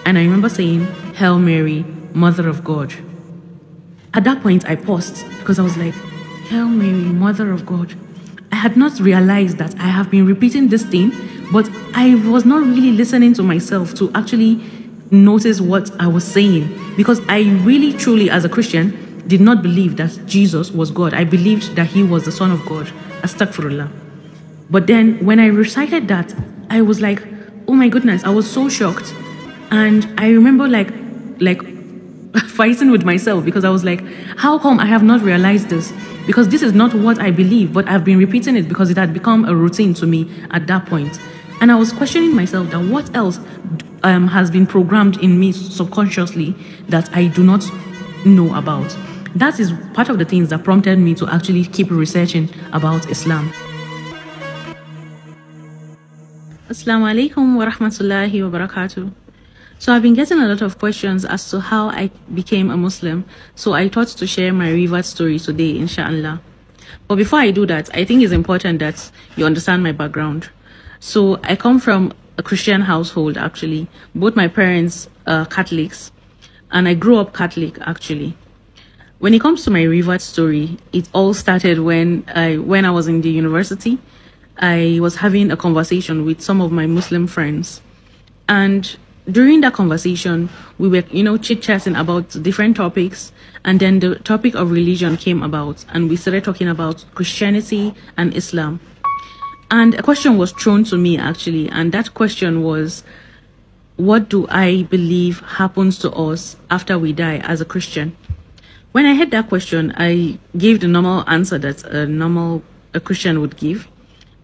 And I remember saying, Hail Mary, Mother of God. At that point, I paused because I was like, Hail Mary, Mother of God. I had not realized that I have been repeating this thing, but I was not really listening to myself to actually notice what I was saying, because I really, truly, as a Christian, did not believe that Jesus was God. I believed that he was the Son of God. Astaghfirullah. But then when I recited that, I was like, oh my goodness, I was so shocked. And I remember like fighting with myself, because I was like, how come I have not realized this? Because this is not what I believe, but I've been repeating it because it had become a routine to me at that point. And I was questioning myself that what else has been programmed in me subconsciously that I do not know about. That is part of the things that prompted me to actually keep researching about Islam. Assalamu alaikum wa rahmatullahi wa barakatuh. So I've been getting a lot of questions as to how I became a Muslim. So I thought to share my revert story today, inshallah. But before I do that, I think it's important that you understand my background. So I come from a Christian household, actually. Both my parents are Catholics, and I grew up Catholic, actually. When it comes to my revert story, it all started when I was in the university. I was having a conversation with some of my Muslim friends, and during that conversation, we were, chit-chatting about different topics, and then the topic of religion came about, and we started talking about Christianity and Islam. And a question was thrown to me, actually, and that question was, what do I believe happens to us after we die as a Christian? When I heard that question, I gave the normal answer that a Christian would give,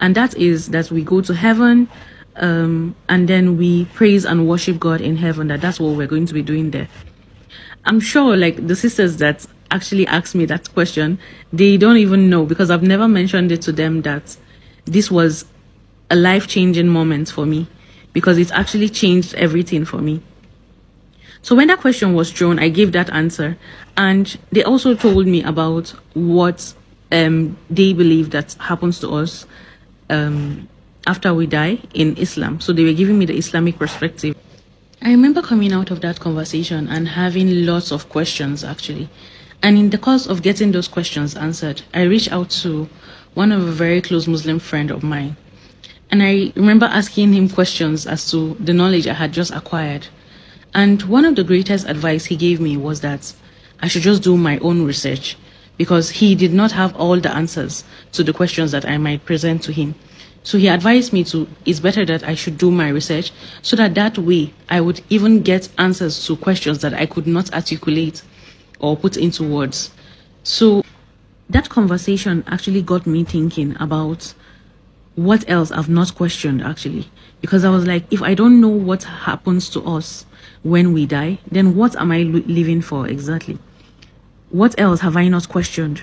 and that is that we go to heaven, and then we praise and worship God in heaven, that's what we're going to be doing there. I'm sure like the sisters that actually asked me that question, they don't even know, because I've never mentioned it to them that this was a life-changing moment for me, because it actually changed everything for me. So when that question was thrown, I gave that answer, and they also told me about what they believe that happens to us after we die in Islam. So they were giving me the Islamic perspective. I remember coming out of that conversation and having lots of questions, actually. And in the course of getting those questions answered, I reached out to one of a very close Muslim friend of mine. And I remember asking him questions as to the knowledge I had just acquired. And one of the greatest advice he gave me was that I should just do my own research, because he did not have all the answers to the questions that I might present to him. So he advised me it's better that I should do my research, so that way I would even get answers to questions that I could not articulate or put into words. So that conversation actually got me thinking about what else I've not questioned, actually. Because I was like, if I don't know what happens to us when we die, then what am I living for exactly? What else have I not questioned?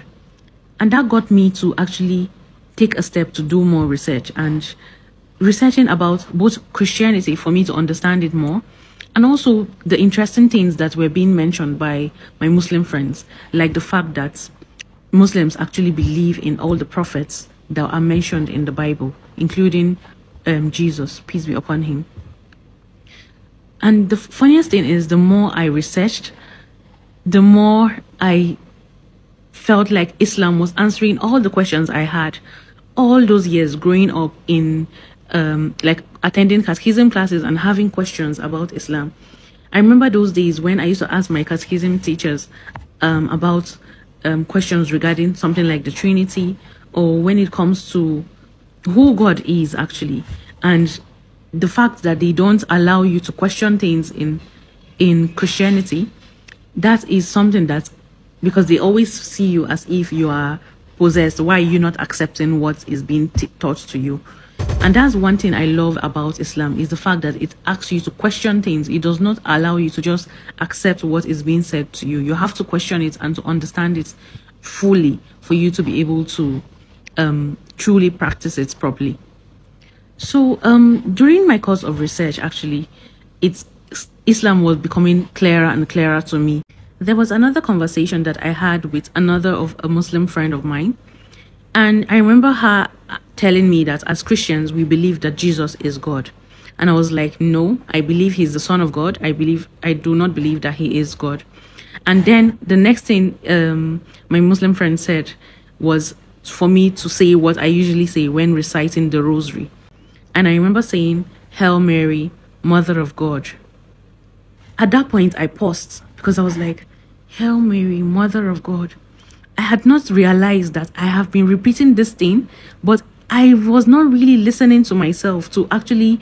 And that got me to actually take a step to do more research, and researching about both Christianity for me to understand it more, and also the interesting things that were being mentioned by my Muslim friends, like the fact that Muslims actually believe in all the prophets that are mentioned in the Bible, including Jesus, peace be upon him. And the funniest thing is, the more I researched, the more I felt like Islam was answering all the questions I had all those years growing up in like attending catechism classes and having questions about Islam. I remember those days when I used to ask my catechism teachers about questions regarding something like the Trinity, or when it comes to who God is actually, and the fact that they don't allow you to question things in Christianity. That is something that, because they always see you as if you are possessed, why are you not accepting what is being taught to you? And that's one thing I love about Islam, is the fact that it asks you to question things. It does not allow you to just accept what is being said to you. You have to question it and to understand it fully for you to be able to truly practice it properly. So during my course of research, actually, Islam was becoming clearer and clearer to me. There was another conversation that I had with a Muslim friend of mine, and I remember her telling me that as Christians we believe that Jesus is God, And I was like, no, I believe he's the son of God. I do not believe that he is God. And then the next thing my Muslim friend said was for me to say what I usually say when reciting the rosary. And I remember saying, Hail Mary, Mother of God. At that point, I paused because I was like, Hail Mary, Mother of God. I had not realized that I have been repeating this thing, but I was not really listening to myself to actually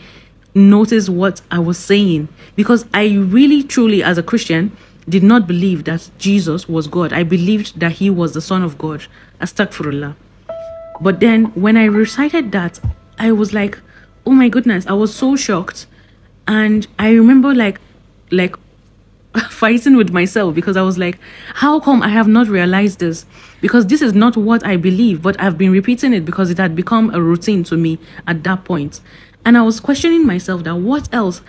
notice what I was saying, because I really, truly, as a Christian, did not believe that Jesus was God. I believed that he was the Son of God. Astaghfirullah. But then when I recited that, I was like, oh my goodness, I was so shocked. And I remember like fighting with myself, because I was like, how come I have not realized this? Because this is not what I believe, but I've been repeating it because it had become a routine to me at that point. And I was questioning myself that what else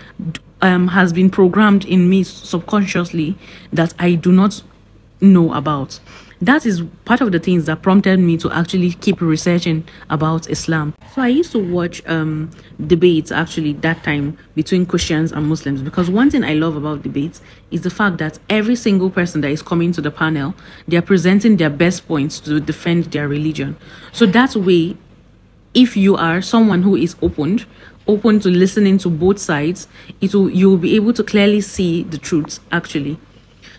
has been programmed in me subconsciously that I do not know about. That is part of the things that prompted me to actually keep researching about Islam. So I used to watch debates actually that time between Christians and Muslims, because one thing I love about debates is the fact that every single person that is coming to the panel, they are presenting their best points to defend their religion. So that way, if you are someone who is open to listening to both sides, you'll be able to clearly see the truth actually.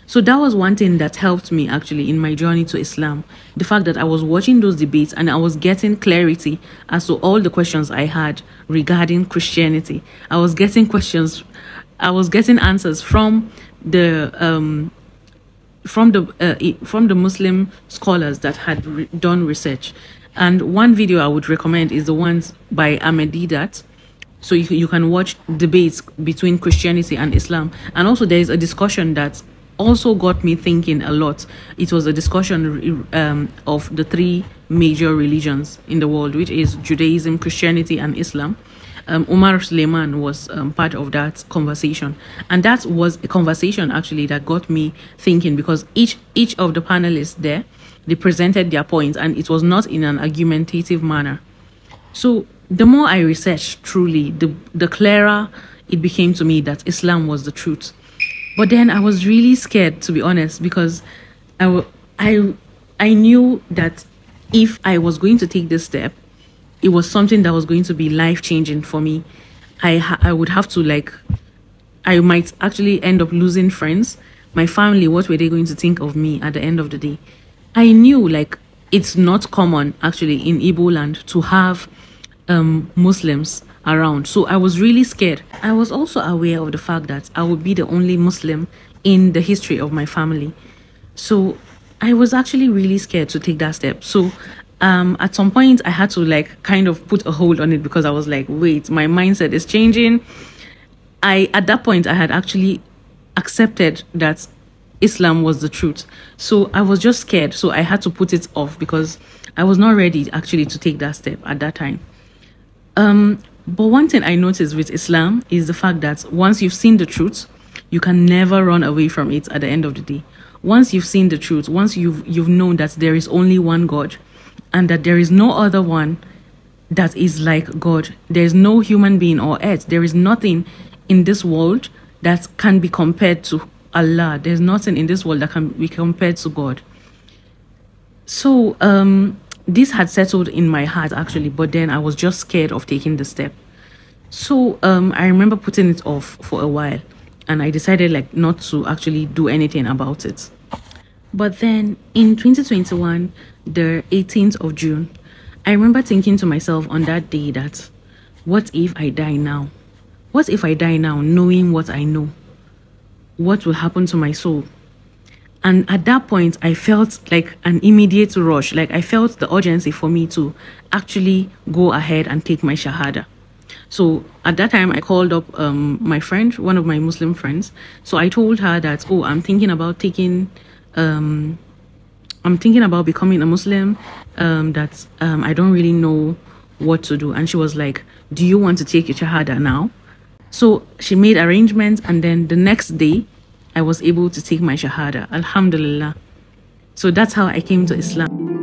So that was one thing that helped me actually in my journey to Islam. The fact that I was watching those debates and I was getting clarity as to all the questions I had regarding Christianity. I was getting answers from the Muslim scholars that had done research. And one video I would recommend is the ones by Tidak. So you can watch debates between Christianity and Islam. And also there is a discussion that also got me thinking a lot. It was a discussion of the three major religions in the world, which is Judaism, Christianity, and Islam. Umar Suleiman was part of that conversation, and that was a conversation actually that got me thinking, because each of the panelists there, they presented their points, and it was not in an argumentative manner. So the more I researched, truly, the clearer it became to me that Islam was the truth. But then I was really scared, to be honest, because I knew that if I was going to take this step, it was something that was going to be life-changing for me. I would have to, I might actually end up losing friends. My family, what were they going to think of me at the end of the day? I knew, it's not common, actually, in Igbo land to have Muslims around. So I was really scared. I was also aware of the fact that I would be the only Muslim in the history of my family. So I was actually really scared to take that step. So at some point I had to kind of put a hold on it, because I was like, wait, my mindset is changing. At that point I had actually accepted that Islam was the truth. So I was just scared. So I had to put it off because I was not ready actually to take that step at that time. But one thing I noticed with Islam is the fact that once you've seen the truth, you can never run away from it at the end of the day. Once you've seen the truth, once you've known that there is only one God and that there is no other one that is like God, there is no human being or earth, there is nothing in this world that can be compared to Allah. There's nothing in this world that can be compared to God. So this had settled in my heart actually, but then I was just scared of taking the step. So I remember putting it off for a while, and I decided not to actually do anything about it. But then in 2021, the 18th of June, I remember thinking to myself on that day that, what if I die now? What if I die now knowing what I know? What will happen to my soul? And at that point, I felt like an immediate rush. I felt the urgency for me to actually go ahead and take my Shahada. So at that time, I called up my friend, one of my Muslim friends. So I told her that, oh, I'm thinking about becoming a Muslim, that I don't really know what to do. And she was like, do you want to take your Shahada now? So she made arrangements, and then the next day, I was able to take my Shahada. Alhamdulillah. So that's how I came to Islam.